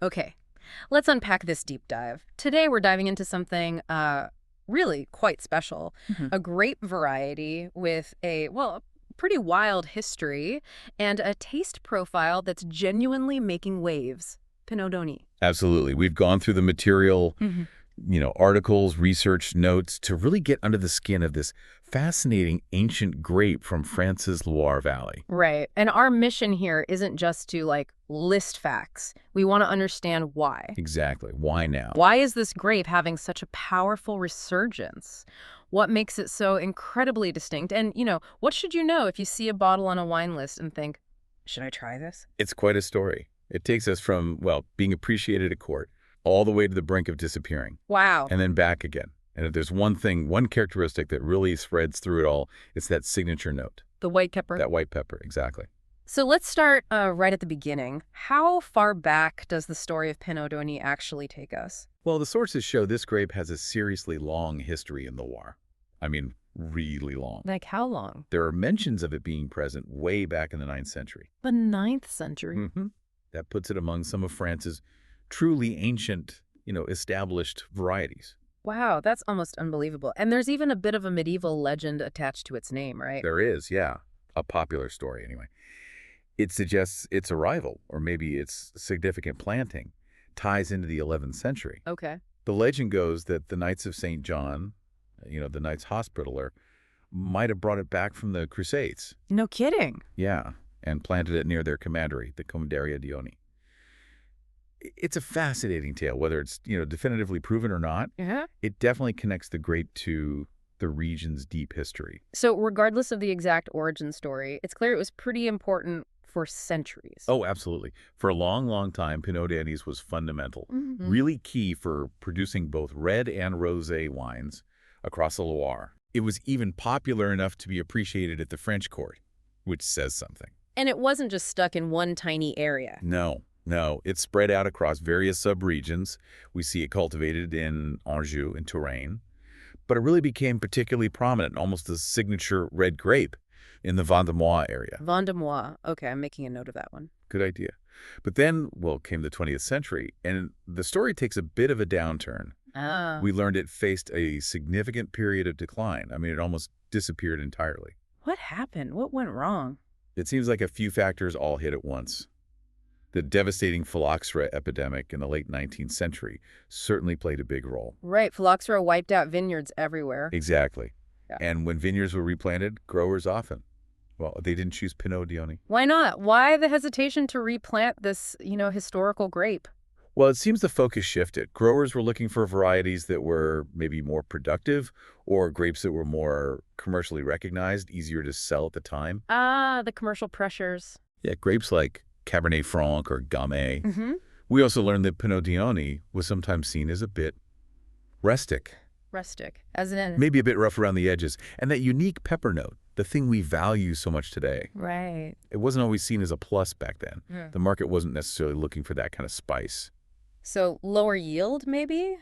Okay, let's unpack this deep dive. Today we're diving into something really quite special, Hmm. a grape variety with a pretty wild history and a taste profile that's genuinely making waves. Pineau. Absolutely. We've gone through the material, Hmm. articles, research notes to really get under the skin of this fascinating ancient grape from France's Loire Valley. Right. And our mission here isn't just to list facts. We want to understand why. Exactly. Why now? Why is this grape having such a powerful resurgence? What makes it so incredibly distinct? And, what should you know if you see a bottle on a wine list and think, should I try this? It's quite a story. It takes us from, well, being appreciated at court all the way to the brink of disappearing Wow. and then back again. And if there's one characteristic that really spreads through it all, it's that signature note, The white pepper. that white pepper. Exactly. So let's start right at the beginning. How far back does the story of Pineau actually take us? Well, the sources show this grape has a seriously long history in the Loire. I mean, really long. Like how long? There are mentions of it being present way back in the 9th century. The 9th century. Mm-hmm. That puts it among some of France's truly ancient, established varieties. Wow, that's almost unbelievable. And there's even a bit of a medieval legend attached to its name, right? There is, yeah, a popular story anyway. It suggests its arrival, or maybe its significant planting, ties into the 11th century. Okay. The legend goes that the Knights of St. John, the Knights Hospitaller, might have brought it back from the Crusades. No kidding. Yeah, and planted it near their commandery, the Commanderia Dioni. It's a fascinating tale, whether it's, definitively proven or not. Yeah. It definitely connects the grape to the region's deep history. So regardless of the exact origin story, it's clear it was pretty important for centuries. Oh, absolutely. For a long, long time, Pineau d'Anise was fundamental, Mhm. really key for producing both red and rosé wines across the Loire. It was even popular enough to be appreciated at the French court, which says something. And it wasn't just stuck in one tiny area. No, it's spread out across various subregions. We see it cultivated in Anjou and Touraine, but it really became particularly prominent, almost a signature red grape in the Vendomois area. Vendomois. Okay, I'm making a note of that one. Good idea. But then, well, came the 20th century, and the story takes a bit of a downturn. Ah. We learned it faced a significant period of decline. I mean, it almost disappeared entirely. What happened? What went wrong? It seems like a few factors all hit at once. The devastating phylloxera epidemic in the late 19th century certainly played a big role. Right, phylloxera wiped out vineyards everywhere. Exactly. Yeah. And when vineyards were replanted, growers often, well, they didn't choose Pineau d'Ani. Why not? Why the hesitation to replant this, historical grape? Well, it seems the focus shifted. Growers were looking for varieties that were maybe more productive or grapes that were more commercially recognized, easier to sell at the time. Ah, the commercial pressures. Yeah, grapes like Cabernet Franc or Gamay. Mm-hmm. We also learned that Pineau d'Ani was sometimes seen as a bit rustic, Rustic, as in... maybe a bit rough around the edges, and that unique pepper note, the thing we value so much today. Right. It wasn't always seen as a plus back then. Yeah. The market wasn't necessarily looking for that kind of spice. So lower yield, maybe?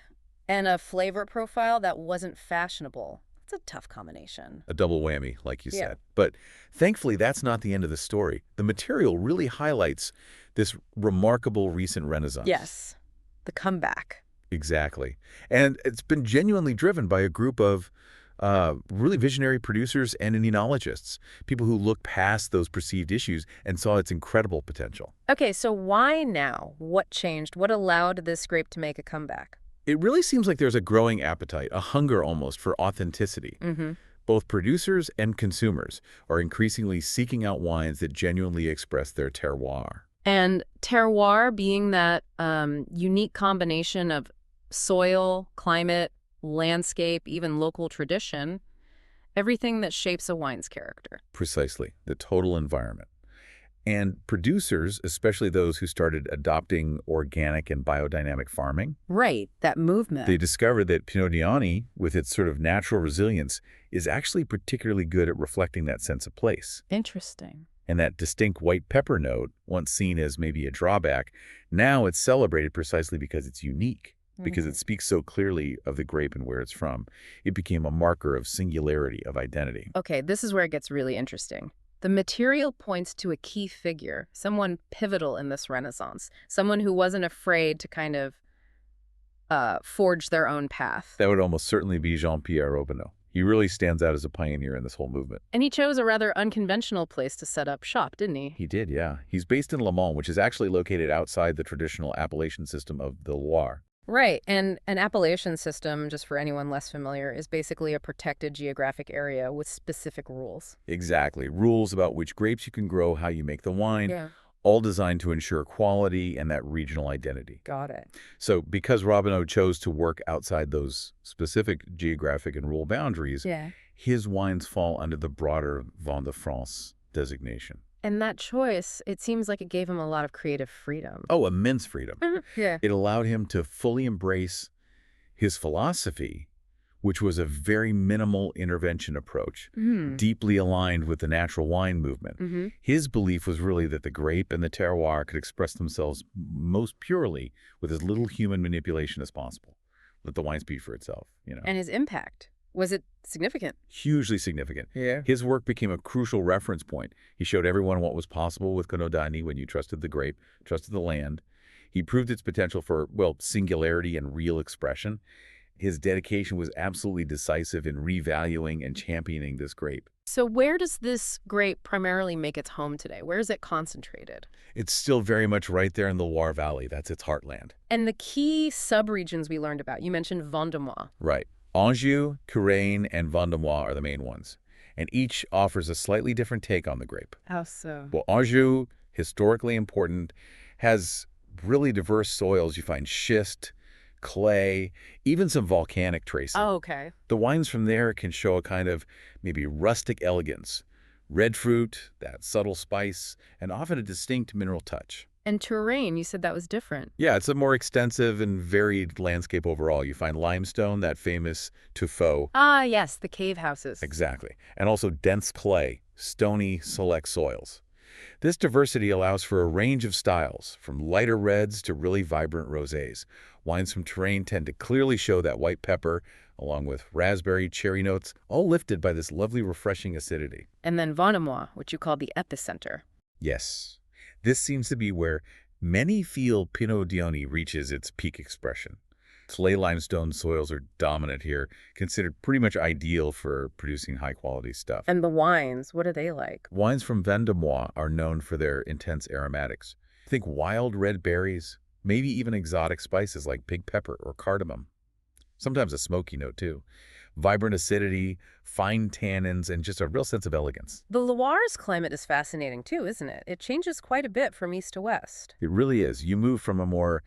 And a flavor profile that wasn't fashionable. It's a tough combination. A double whammy, like you Yeah. said. But thankfully, that's not the end of the story. The material really highlights this remarkable recent renaissance. Yes. The comeback. Exactly. And it's been genuinely driven by a group of really visionary producers and enologists, people who looked past those perceived issues and saw its incredible potential. Okay, so why now? What changed? What allowed this grape to make a comeback? It really seems like there's a growing appetite, a hunger almost, for authenticity. Mm-hmm. Both producers and consumers are increasingly seeking out wines that genuinely express their terroir. And terroir being that unique combination of soil, climate, landscape, even local tradition, everything that shapes a wine's character. Precisely, the total environment. And producers, especially those who started adopting organic and biodynamic farming, Right, that movement. they discovered that Pineau d'Ani, with its sort of natural resilience, is actually particularly good at reflecting that sense of place. Interesting. And that distinct white pepper note, once seen as maybe a drawback, now it's celebrated precisely because it's unique, because it speaks so clearly of the grape and where it's from. It became a marker of singularity, of identity. Okay, this is where it gets really interesting. The material points to a key figure, someone pivotal in this Renaissance, someone who wasn't afraid to kind of forge their own path. That would almost certainly be Jean-Pierre Robinot. He really stands out as a pioneer in this whole movement. And he chose a rather unconventional place to set up shop, didn't he? He did, yeah. He's based in Le Mans, which is actually located outside the traditional appellation system of the Loire. Right, and an appellation system, just for anyone less familiar, is basically a protected geographic area with specific rules. Exactly. Rules about which grapes you can grow, how you make the wine, Yeah. all designed to ensure quality and that regional identity. Got it. So because Robinot chose to work outside those specific geographic and rule boundaries, Yeah. his wines fall under the broader Vin de France designation. And that choice, it seems like it gave him a lot of creative freedom. Oh, immense freedom. Yeah. It allowed him to fully embrace his philosophy, which was a very minimal intervention approach, deeply aligned with the natural wine movement. His belief was really that the grape and the terroir could express themselves most purely with as little human manipulation as possible. Let the wine speak for itself, And his impact, was it significant? Hugely significant. Yeah. His work became a crucial reference point. He showed everyone what was possible with Conodani when you trusted the grape, trusted the land. He proved its potential for, well, singularity and real expression. His dedication was absolutely decisive in revaluing and championing this grape. So where does this grape primarily make its home today? Where is it concentrated? It's still very much right there in the Loire Valley. That's its heartland. And the key subregions we learned about, you mentioned Vendomois. Right. Anjou, Touraine, and Vendomois are the main ones. And each offers a slightly different take on the grape. How so? Well, Anjou, historically important, has really diverse soils. You find schist, clay, even some volcanic tracing. Oh, okay. The wines from there can show a kind of maybe rustic elegance, red fruit, that subtle spice, and often a distinct mineral touch. And Touraine, you said that was different. Yeah, it's a more extensive and varied landscape overall. You find limestone, that famous tuffeau. Ah, yes, the cave houses. Exactly. And also dense clay, stony, select soils. This diversity allows for a range of styles, from lighter reds to really vibrant rosés. Wines from Touraine tend to clearly show that white pepper, along with raspberry, cherry notes, all lifted by this lovely, refreshing acidity. And then Vendomois, which you call the epicenter. Yes. This seems to be where many feel Pineau d'Iony reaches its peak expression. Clay limestone soils are dominant here, considered pretty much ideal for producing high-quality stuff. And the wines, what are they like? Wines from Vendomois are known for their intense aromatics. Think wild red berries, maybe even exotic spices like pig pepper or cardamom. Sometimes a smoky note, too. Vibrant acidity, fine tannins, and just a real sense of elegance. The Loire's climate is fascinating, too, isn't it? It changes quite a bit from east to west. It really is. You move from a more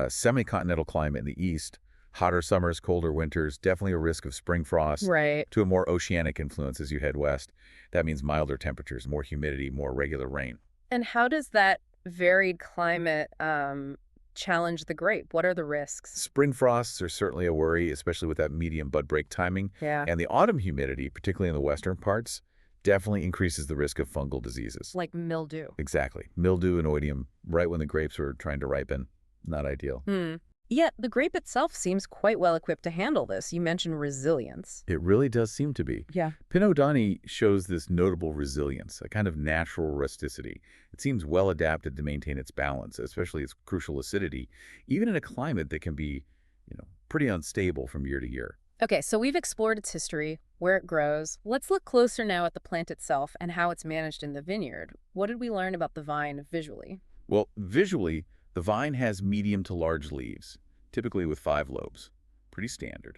semi-continental climate in the east, hotter summers, colder winters, definitely a risk of spring frost, Right. to a more oceanic influence as you head west. That means milder temperatures, more humidity, more regular rain. And how does that varied climate challenge the grape? What are the risks? Spring frosts are certainly a worry, especially with that medium bud break timing. Yeah. And the autumn humidity, particularly in the western parts, definitely increases the risk of fungal diseases. Like mildew. Exactly. Mildew and oidium, right when the grapes are trying to ripen. Not ideal. Yet the grape itself seems quite well equipped to handle this. You mentioned resilience. It really does seem to be. Yeah. Pineau d'Iony shows this notable resilience, a kind of natural rusticity. It seems well adapted to maintain its balance, especially its crucial acidity, even in a climate that can be, pretty unstable from year to year. Okay, so we've explored its history, where it grows. Let's look closer now at the plant itself and how it's managed in the vineyard. What did we learn about the vine visually? Well, visually, the vine has medium to large leaves, typically with 5 lobes. Pretty standard.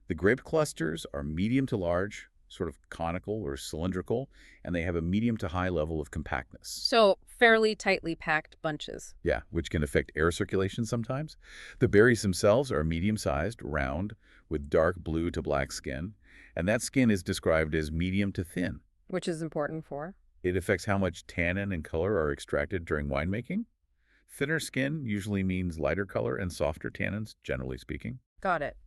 The grape clusters are medium to large, sort of conical or cylindrical, and they have a medium to high level of compactness. So fairly tightly packed bunches. Yeah, which can affect air circulation sometimes. The berries themselves are medium-sized, round, with dark blue to black skin, and that skin is described as medium to thin. Which is important for? It affects how much tannin and color are extracted during winemaking. Thinner skin usually means lighter color and softer tannins, generally speaking. Got it.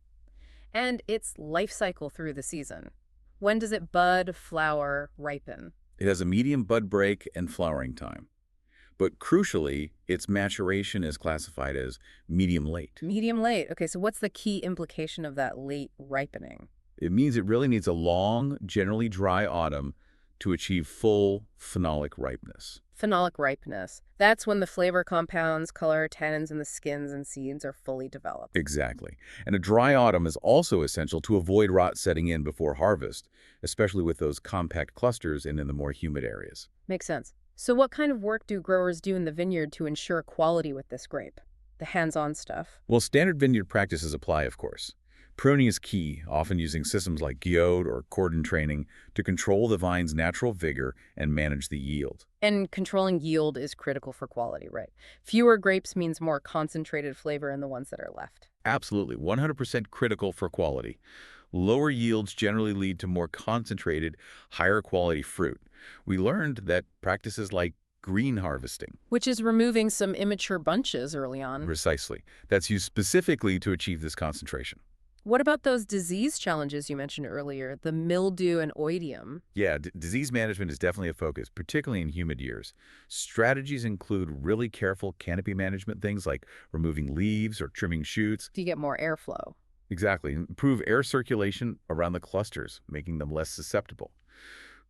And its life cycle through the season. When does it bud, flower, ripen? It has a medium bud break and flowering time. But crucially, its maturation is classified as medium late. Medium late. Okay, so what's the key implication of that late ripening? It means it really needs a long, generally dry autumn to achieve full phenolic ripeness. Phenolic ripeness. That's when the flavor compounds, color, tannins in the skins and seeds are fully developed. Exactly. And a dry autumn is also essential to avoid rot setting in before harvest, especially with those compact clusters and in the more humid areas. Makes sense. So what kind of work do growers do in the vineyard to ensure quality with this grape? The hands-on stuff. Well, standard vineyard practices apply, of course. Pruning is key, often using systems like guillot or cordon training to control the vine's natural vigor and manage the yield. And controlling yield is critical for quality, right? Fewer grapes means more concentrated flavor in the ones that are left. Absolutely, 100% critical for quality. Lower yields generally lead to more concentrated, higher quality fruit. We learned that practices like green harvesting, Which is removing some immature bunches early on. precisely, that's used specifically to achieve this concentration. What about those disease challenges you mentioned earlier, the mildew and oidium? Yeah, disease management is definitely a focus, particularly in humid years. Strategies include really careful canopy management, things like removing leaves or trimming shoots. Do you get more airflow? Exactly. Improve air circulation around the clusters, making them less susceptible.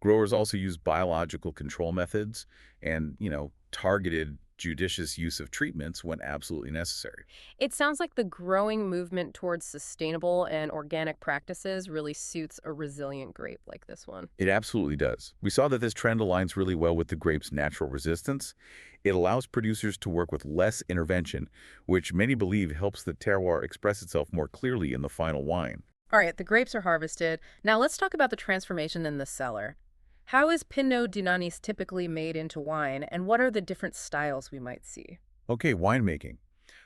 Growers also use biological control methods and, targeted judicious use of treatments when absolutely necessary. It sounds like the growing movement towards sustainable and organic practices really suits a resilient grape like this one. It absolutely does. We saw that this trend aligns really well with the grape's natural resistance. It allows producers to work with less intervention, which many believe helps the terroir express itself more clearly in the final wine. All right, the grapes are harvested. Now let's talk about the transformation in the cellar. How is Pineau du Nanis typically made into wine, and what are the different styles we might see? Okay, winemaking.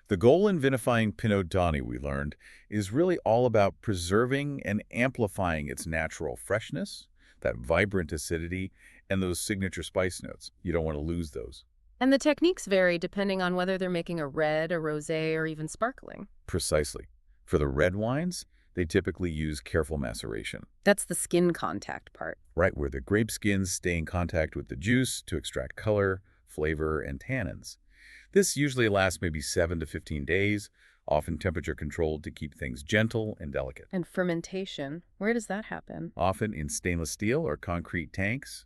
The goal in vinifying Pinot Dani, we learned, is really all about preserving and amplifying its natural freshness, that vibrant acidity, and those signature spice notes. You don't want to lose those. And the techniques vary depending on whether they're making a red, a rosé, or even sparkling. Precisely. For the red wines, they typically use careful maceration. That's the skin contact part. Right, where the grape skins stay in contact with the juice to extract color, flavor, and tannins. This usually lasts maybe 7 to 15 days, often temperature controlled to keep things gentle and delicate. And fermentation, where does that happen? Often in stainless steel or concrete tanks.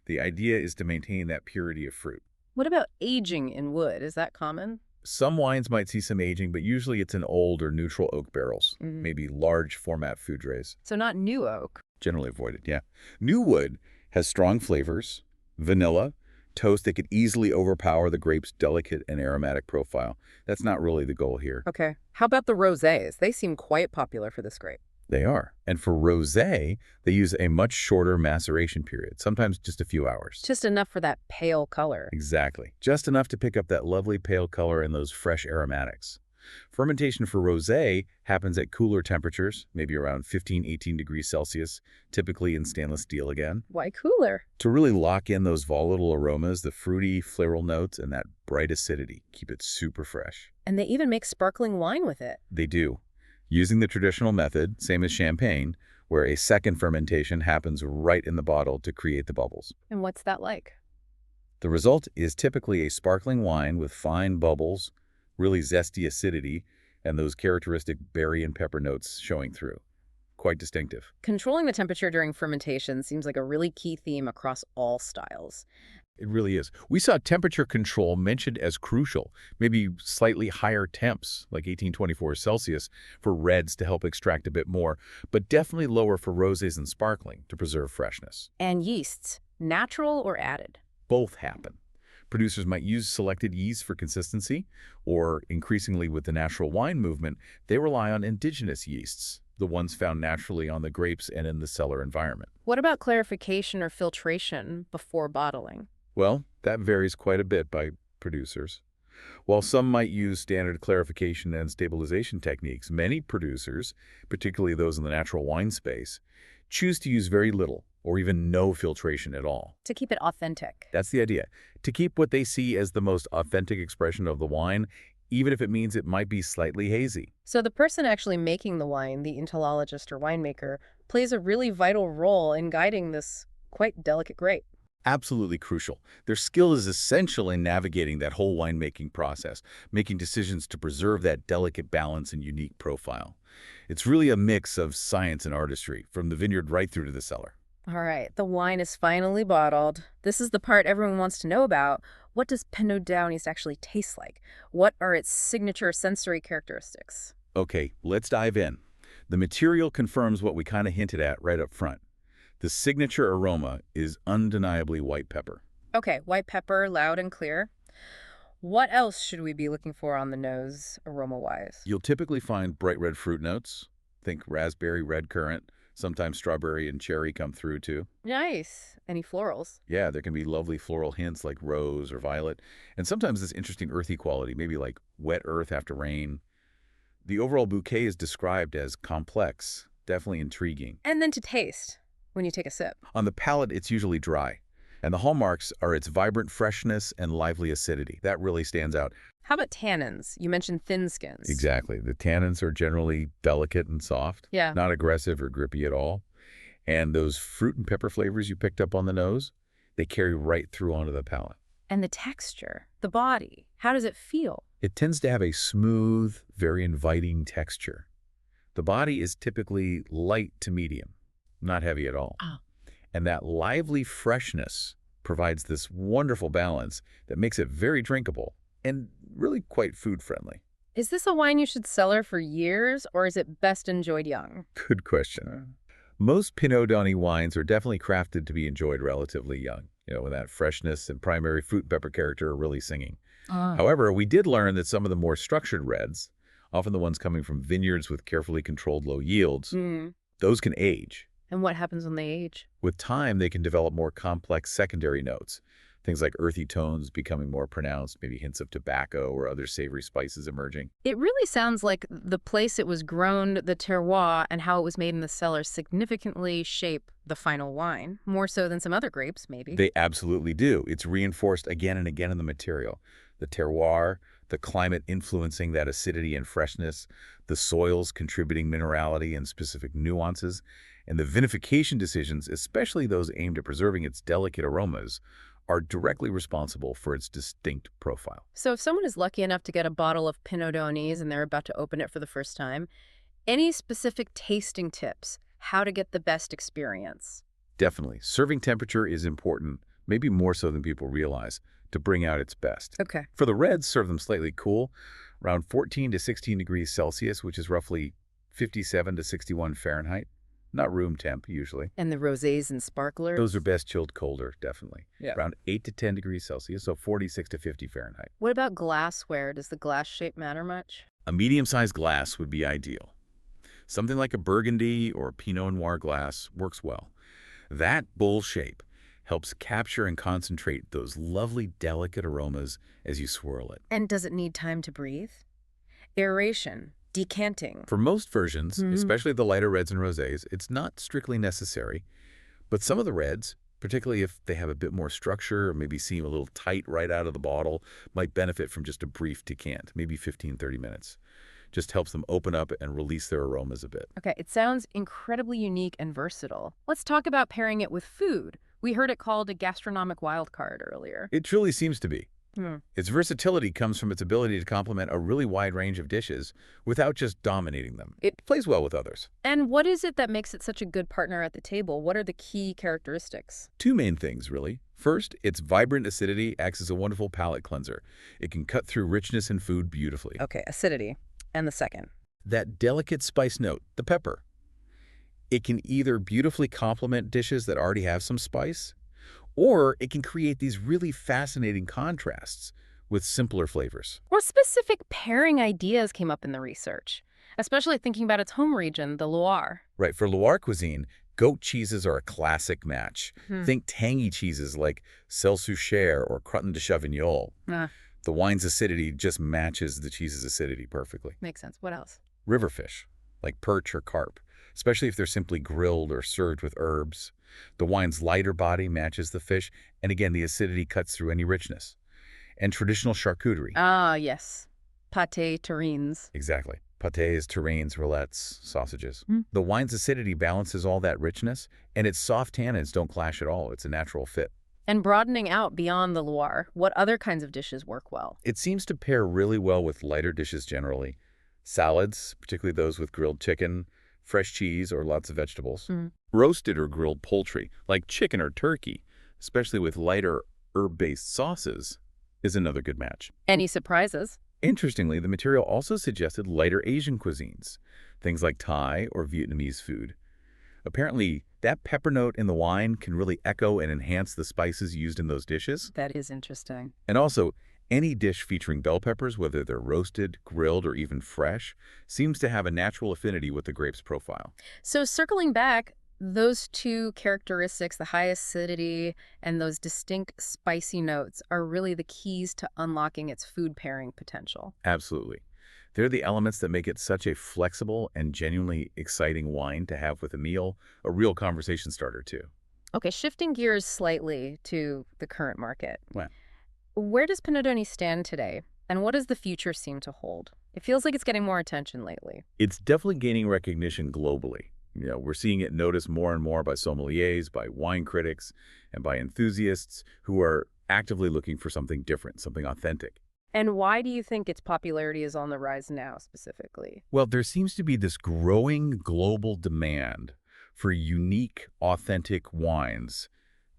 The idea is to maintain that purity of fruit. What about aging in wood? Is that common? Some wines might see some aging, but usually it's in old or neutral oak barrels, maybe large format food trays. So not new oak. Generally avoided, yeah. New wood has strong flavors, vanilla, toast that could easily overpower the grape's delicate and aromatic profile. That's not really the goal here. Okay. How about the rosés? They seem quite popular for this grape. They are. And for rosé, they use a much shorter maceration period, sometimes just a few hours. Just enough for that pale color. Exactly. Just enough to pick up that lovely pale color and those fresh aromatics. Fermentation for rosé happens at cooler temperatures, maybe around 15–18 degrees Celsius, typically in stainless steel again, Why cooler? to really lock in those volatile aromas, the fruity, floral notes, and that bright acidity. Keep it super fresh. And they even make sparkling wine with it. They do. Using the traditional method, same as champagne, where a second fermentation happens right in the bottle to create the bubbles. And what's that like? The result is typically a sparkling wine with fine bubbles, really zesty acidity, and those characteristic berry and pepper notes showing through. Quite distinctive. Controlling the temperature during fermentation seems like a really key theme across all styles. It really is. We saw temperature control mentioned as crucial, maybe slightly higher temps, like 1824 Celsius, for reds to help extract a bit more, but definitely lower for rosés and sparkling to preserve freshness. And yeasts, natural or added? Both happen. Producers might use selected yeast for consistency, or increasingly with the natural wine movement, they rely on indigenous yeasts, the ones found naturally on the grapes and in the cellar environment. What about clarification or filtration before bottling? Well, that varies quite a bit by producers. While some might use standard clarification and stabilization techniques, many producers, particularly those in the natural wine space, choose to use very little or even no filtration at all. To keep it authentic. That's the idea. To keep what they see as the most authentic expression of the wine, even if it means it might be slightly hazy. So the person actually making the wine, the entomologist or winemaker, plays a really vital role in guiding this quite delicate grape. Absolutely crucial. Their skill is essential in navigating that whole winemaking process, making decisions to preserve that delicate balance and unique profile. It's really a mix of science and artistry, from the vineyard right through to the cellar. All right, the wine is finally bottled. This is the part everyone wants to know about. What does Pinot Downey's actually taste like? What are its signature sensory characteristics? Okay, let's dive in. The material confirms what we kind of hinted at right up front. The signature aroma is undeniably white pepper. Okay, white pepper, loud and clear. What else should we be looking for on the nose, aroma-wise? You'll typically find bright red fruit notes. Think raspberry, redcurrant. Sometimes strawberry and cherry come through too. Nice. Any florals? Yeah, there can be lovely floral hints like rose or violet. And sometimes this interesting earthy quality, maybe like wet earth after rain. The overall bouquet is described as complex, definitely intriguing. And then to taste, when you take a sip. On the palate, it's usually dry. And the hallmarks are its vibrant freshness and lively acidity. That really stands out. How about tannins? You mentioned thin skins. Exactly. The tannins are generally delicate and soft, Yeah. not aggressive or grippy at all. And those fruit and pepper flavors you picked up on the nose, they carry right through onto the palate. And the texture, the body, how does it feel? It tends to have a smooth, very inviting texture. The body is typically light to medium, not heavy at all. Oh. And that lively freshness provides this wonderful balance that makes it very drinkable and really quite food-friendly. Is this a wine you should cellar for years, or is it best enjoyed young? Good question. Most Pinot Downey wines are definitely crafted to be enjoyed relatively young, when that freshness and primary fruit and pepper character are really singing. However, we did learn that some of the more structured reds, often the ones coming from vineyards with carefully controlled low yields, those can age. And what happens when they age? With time, they can develop more complex secondary notes, things like earthy tones becoming more pronounced, maybe hints of tobacco or other savory spices emerging. It really sounds like the place it was grown, the terroir, and how it was made in the cellar significantly shape the final wine, more so than some other grapes, maybe. They absolutely do. It's reinforced again and again in the material. The terroir, the climate influencing that acidity and freshness, the soils contributing minerality and specific nuances, and the vinification decisions, especially those aimed at preserving its delicate aromas, are directly responsible for its distinct profile. So if someone is lucky enough to get a bottle of Pinot Donis and they're about to open it for the first time, any specific tasting tips, how to get the best experience? Definitely. Serving temperature is important, maybe more so than people realize, to bring out its best. Okay. For the reds, serve them slightly cool, around 14 to 16 degrees Celsius, which is roughly 57 to 61 Fahrenheit. Not room temp, usually. And the rosés and sparklers? Those are best chilled colder, definitely. Yeah. Around 8 to 10 degrees Celsius, so 46 to 50 Fahrenheit. What about glassware? Does the glass shape matter much? A medium-sized glass would be ideal. Something like a Burgundy or Pinot Noir glass works well. That bowl shape helps capture and concentrate those lovely, delicate aromas as you swirl it. And does it need time to breathe? Aeration, decanting. For most versions, especially the lighter reds and rosés, it's not strictly necessary. But some of the reds, particularly if they have a bit more structure or maybe seem a little tight right out of the bottle, might benefit from just a brief decant, maybe 15, 30 minutes. Just helps them open up and release their aromas a bit. Okay, it sounds incredibly unique and versatile. Let's talk about pairing it with food. We heard it called a gastronomic wildcard earlier. It truly seems to be. Its versatility comes from its ability to complement a really wide range of dishes without just dominating them. It plays well with others. And what is it that makes it such a good partner at the table? What are the key characteristics? Two main things, really. First, its vibrant acidity acts as a wonderful palate cleanser. It can cut through richness in food beautifully. Okay, acidity. And the second? That delicate spice note, the pepper. It can either beautifully complement dishes that already have some spice, or it can create these really fascinating contrasts with simpler flavors. What specific pairing ideas came up in the research? Especially thinking about its home region, the Loire. Right, for Loire cuisine, goat cheeses are a classic match. Think tangy cheeses like Celle Souchère or Crottin de Chavignol. The wine's acidity just matches the cheese's acidity perfectly. Makes sense. What else? River fish, like perch or carp, especially if they're simply grilled or served with herbs. The wine's lighter body matches the fish, and again, the acidity cuts through any richness. And traditional charcuterie. Ah, yes. Pâté terrines. Exactly. Pâtés, terrines, roulettes, sausages. The wine's acidity balances all that richness, and its soft tannins don't clash at all. It's a natural fit. And broadening out beyond the Loire, what other kinds of dishes work well? It seems to pair really well with lighter dishes generally. Salads, particularly those with grilled chicken, fresh cheese or lots of vegetables. Mm. Roasted or grilled poultry, like chicken or turkey, especially with lighter herb-based sauces, is another good match. Any surprises? Interestingly, the material also suggested lighter Asian cuisines, things like Thai or Vietnamese food. Apparently, that pepper note in the wine can really echo and enhance the spices used in those dishes. That is interesting. And also, any dish featuring bell peppers, whether they're roasted, grilled, or even fresh, seems to have a natural affinity with the grape's profile. So circling back, those two characteristics, the high acidity and those distinct spicy notes, are really the keys to unlocking its food pairing potential. Absolutely. They're the elements that make it such a flexible and genuinely exciting wine to have with a meal, a real conversation starter, too. Okay, shifting gears slightly to the current market. Wow. Where does Pineau stand today, and what does the future seem to hold? It feels like it's getting more attention lately. It's definitely gaining recognition globally. We're seeing it noticed more and more by sommeliers, by wine critics, and by enthusiasts who are actively looking for something different, something authentic. And why do you think its popularity is on the rise now, specifically? Well, there seems to be this growing global demand for unique, authentic wines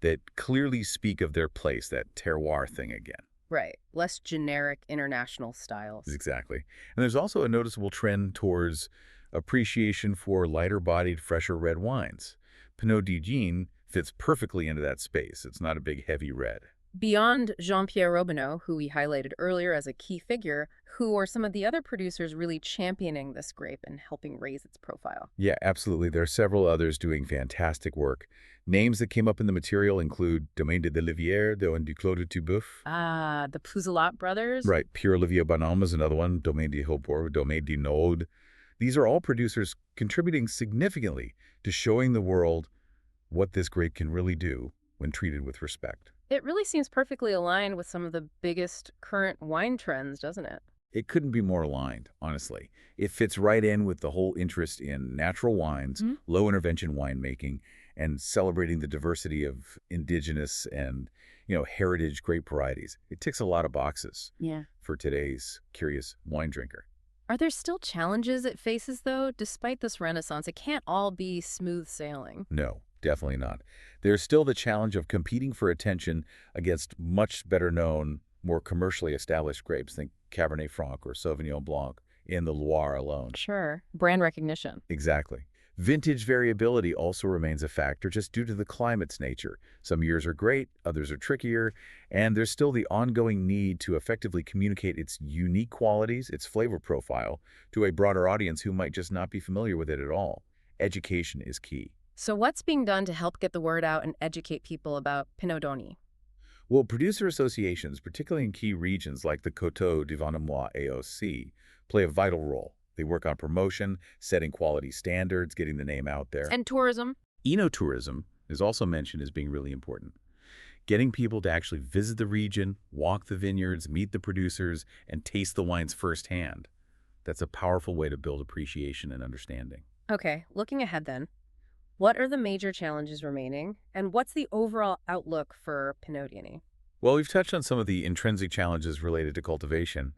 that clearly speak of their place, that terroir thing again. Right. Less generic international styles. Exactly. And there's also a noticeable trend towards appreciation for lighter-bodied, fresher red wines. Pineau fits perfectly into that space. It's not a big, heavy red. Beyond Jean-Pierre Robineau, who we highlighted earlier as a key figure, who are some of the other producers really championing this grape and helping raise its profile? Yeah, absolutely. There are several others doing fantastic work. Names that came up in the material include Domaine de Delivière, du Clos de Tubeuf. Ah, the Puzelat brothers? Right. Pure Olivier Bonhomme is another one. Domaine de Hautbourg, Domaine de Node. These are all producers contributing significantly to showing the world what this grape can really do when treated with respect. It really seems perfectly aligned with some of the biggest current wine trends, doesn't it? It couldn't be more aligned, honestly. It fits right in with the whole interest in natural wines, low-intervention winemaking, and celebrating the diversity of indigenous and, heritage grape varieties. It ticks a lot of boxes for today's curious wine drinker. Are there still challenges it faces, though? Despite this renaissance, it can't all be smooth sailing. No, definitely not. There's still the challenge of competing for attention against much better known, more commercially established grapes. Think Cabernet Franc or Sauvignon Blanc in the Loire alone. Sure. Brand recognition. Exactly. Vintage variability also remains a factor just due to the climate's nature. Some years are great, others are trickier, and there's still the ongoing need to effectively communicate its unique qualities, its flavor profile, to a broader audience who might just not be familiar with it at all. Education is key. So what's being done to help get the word out and educate people about Pineau? Well, producer associations, particularly in key regions like the Coteaux du Vendomois AOC, play a vital role. They work on promotion, setting quality standards, getting the name out there. And tourism? Enotourism is also mentioned as being really important. Getting people to actually visit the region, walk the vineyards, meet the producers, and taste the wines firsthand. That's a powerful way to build appreciation and understanding. Okay, looking ahead then. What are the major challenges remaining, and what's the overall outlook for Pineau? Well, we've touched on some of the intrinsic challenges related to cultivation.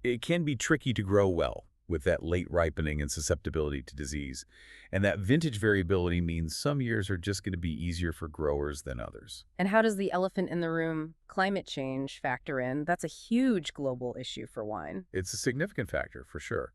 It can be tricky to grow well with that late ripening and susceptibility to disease. And that vintage variability means some years are just going to be easier for growers than others. And how does the elephant in the room, climate change, factor in? That's a huge global issue for wine. It's a significant factor, for sure.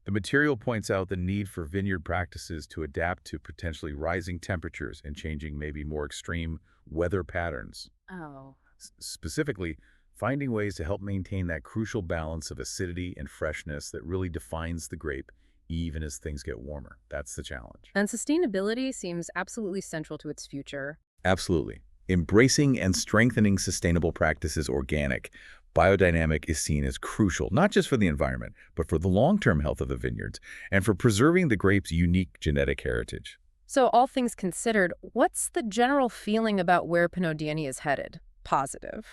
The material points out the need for vineyard practices to adapt to potentially rising temperatures and changing maybe more extreme weather patterns. Oh. Specifically, finding ways to help maintain that crucial balance of acidity and freshness that really defines the grape, even as things get warmer. That's the challenge. And sustainability seems absolutely central to its future. Absolutely. Embracing and strengthening sustainable practices organic, biodynamic is seen as crucial, not just for the environment, but for the long-term health of the vineyards and for preserving the grape's unique genetic heritage. So all things considered, what's the general feeling about where Pineau is headed? Positive.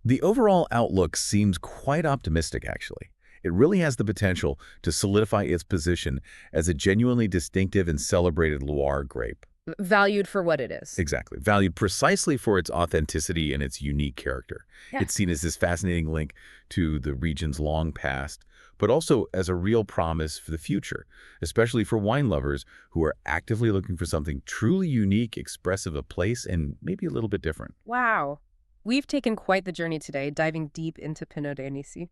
The overall outlook seems quite optimistic, actually. It really has the potential to solidify its position as a genuinely distinctive and celebrated Loire grape. Valued for what it is. Exactly. Valued precisely for its authenticity and its unique character. Yeah. It's seen as this fascinating link to the region's long past, but also as a real promise for the future, especially for wine lovers who are actively looking for something truly unique, expressive of place, and maybe a little bit different. Wow. We've taken quite the journey today, diving deep into Pineau d'Annecy.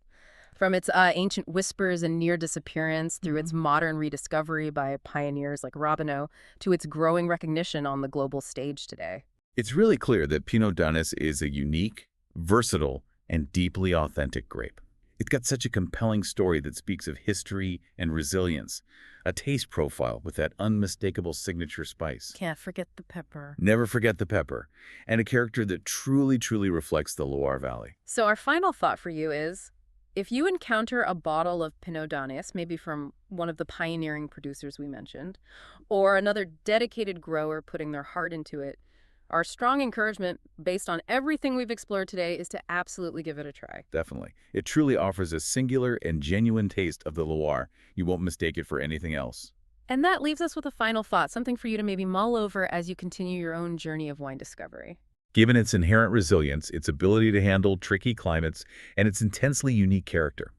From its ancient whispers and near disappearance through its modern rediscovery by pioneers like Robineau to its growing recognition on the global stage today. It's really clear that Pineau d'Annecy is a unique, versatile, and deeply authentic grape. It's got such a compelling story that speaks of history and resilience, a taste profile with that unmistakable signature spice. Can't forget the pepper. Never forget the pepper, and a character that truly reflects the Loire Valley. So our final thought for you is, if you encounter a bottle of Pineau d'Annecy, maybe from one of the pioneering producers we mentioned, or another dedicated grower putting their heart into it, our strong encouragement, based on everything we've explored today, is to absolutely give it a try. Definitely. It truly offers a singular and genuine taste of the Loire. You won't mistake it for anything else. And that leaves us with a final thought, something for you to maybe mull over as you continue your own journey of wine discovery. Given its inherent resilience, its ability to handle tricky climates, and its intensely unique character,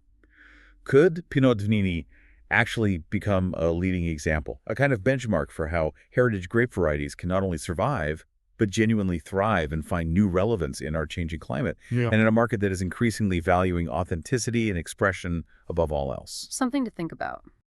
could Pineau d'Annecy actually become a leading example, a kind of benchmark for how heritage grape varieties can not only survive, but genuinely thrive and find new relevance in our changing climate, and in a market that is increasingly valuing authenticity and expression above all else? Something to think about.